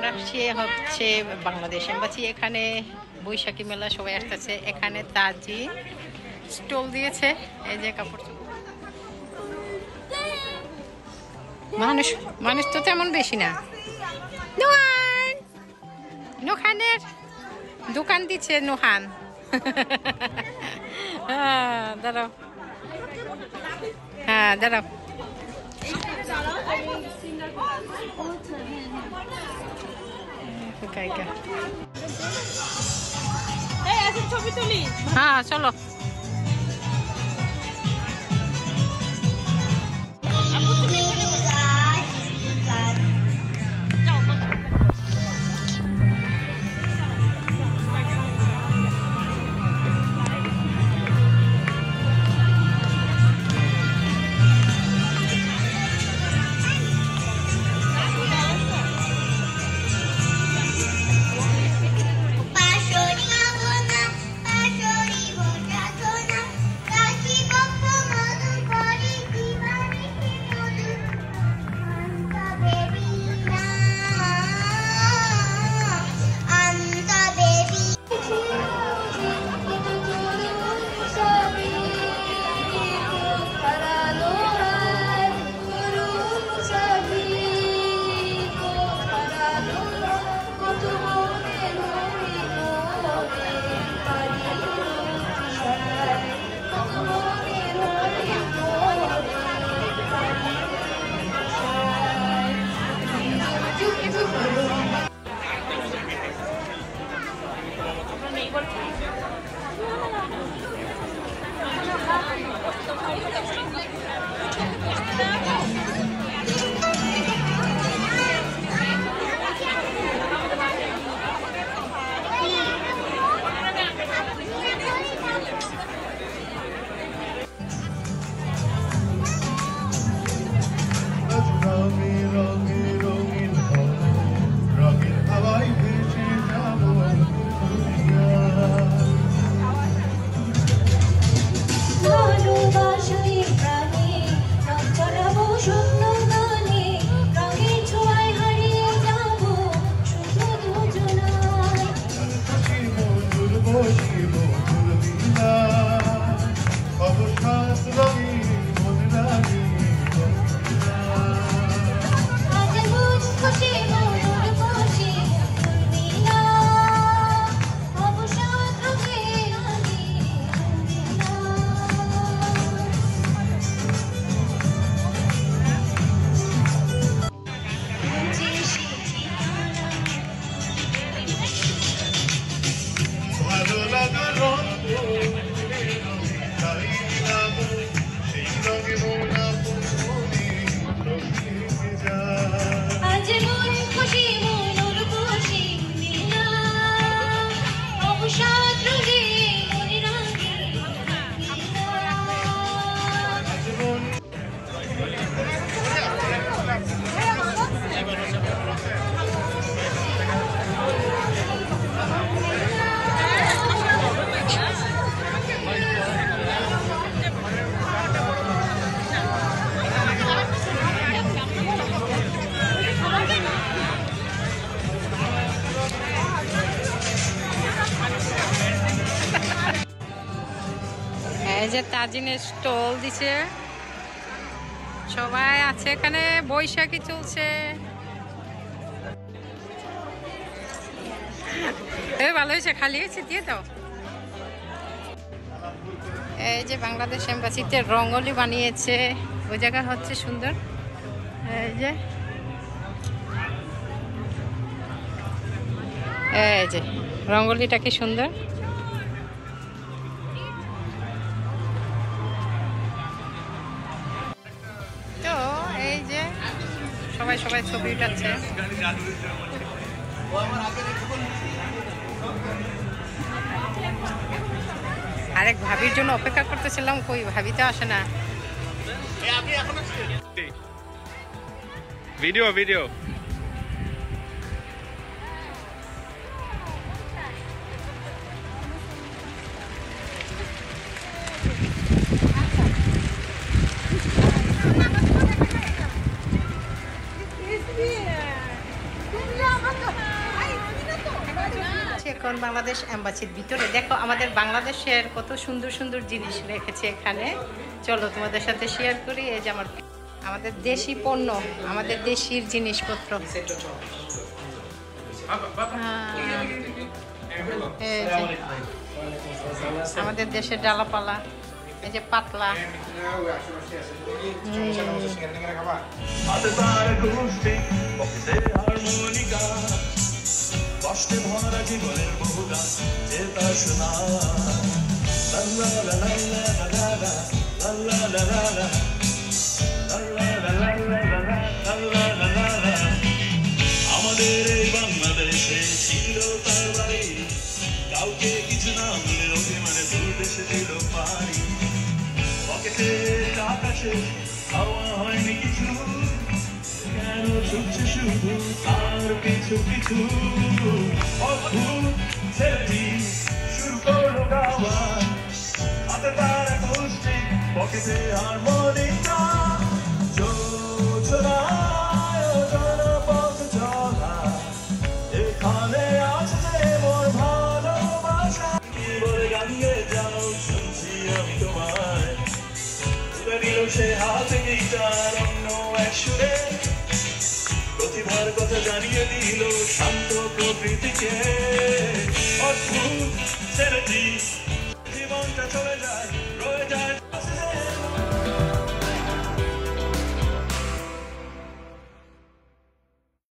আসছি হচ্ছে বাংলাদেশ এম্বাসি। এখানে বৈশাখী মেলা সবাই আসতেছে। এখানে তাজি স্টল দিয়েছে, এই যে কাপড় চোপড়। মানুষ মানুষ তো তেমন বেশি না। নোহানের দোকান দিচ্ছে নোহান। হ্যাঁ দাঁড়াও, হ্যাঁ দাঁড়াও। হ্যাঁ চলো। এই যে তাজিনের স্টল দিছে, সবাই আছে এখানে, বৈশাখী চলছে। ভালো হয়েছে, খালি হয়েছে, দিয়ে দাও। এই যে বাংলাদেশ এম্বাসিতে রঙ্গোলি বানিয়েছে, ওই জায়গা হচ্ছে সুন্দর। এই যে রঙ্গোলিটা কি সুন্দর। তো এই যে সবাই সবাই ছবি উঠাচ্ছে। আরেক ভাবির জন্য অপেক্ষা করতেছিলাম, কই ভাবি তো আসে না। Video video Yeah. এখন বাংলাদেশ এম্বাসির ভিতরে। দেখো আমাদের বাংলাদেশের কত সুন্দর সুন্দর জিনিস রেখেছে এখানে। চলো তোমাদের সাথে শেয়ার করি। এই যে আমাদের দেশি পণ্য, আমাদের দেশির জিনিসপত্র। এই যে আমাদের দেশের ডালাপালা, এই যে পাতলা। কষ্টে ভরা জীবনের বহু গান যে তা শোনা আমাদের এই বাংলাদেশে ছিল তার বাড়ি, কাউকে কিছু না বলে অভিমানে দূর দেশে দিল পারি। পকেটে আকাশে হাওয়া হয়নি কিছু, কেন ছুটছে শুধু আর পিছু পিছু। অদ্ভুত ছেলেটি শুরু করলো গাওয়া, হাতে তার গোষ্ঠী, পকেটে হারমোনিকা। যোজনায় জনপথ চলা, এখানে আছে যে মোর ভালোবাসা। কি বলে গান গেয়ে যাও, শুনছি আমি তোমায়। তুলে দিল সে হাতে গিটার অন্য এক সুরে, প্রতিভার কথা জানিয়ে দিল শান্ত প্রকৃতিকে। অদ্ভুত ছেলেটি জীবনটা চলে যায়, রয়ে যায়।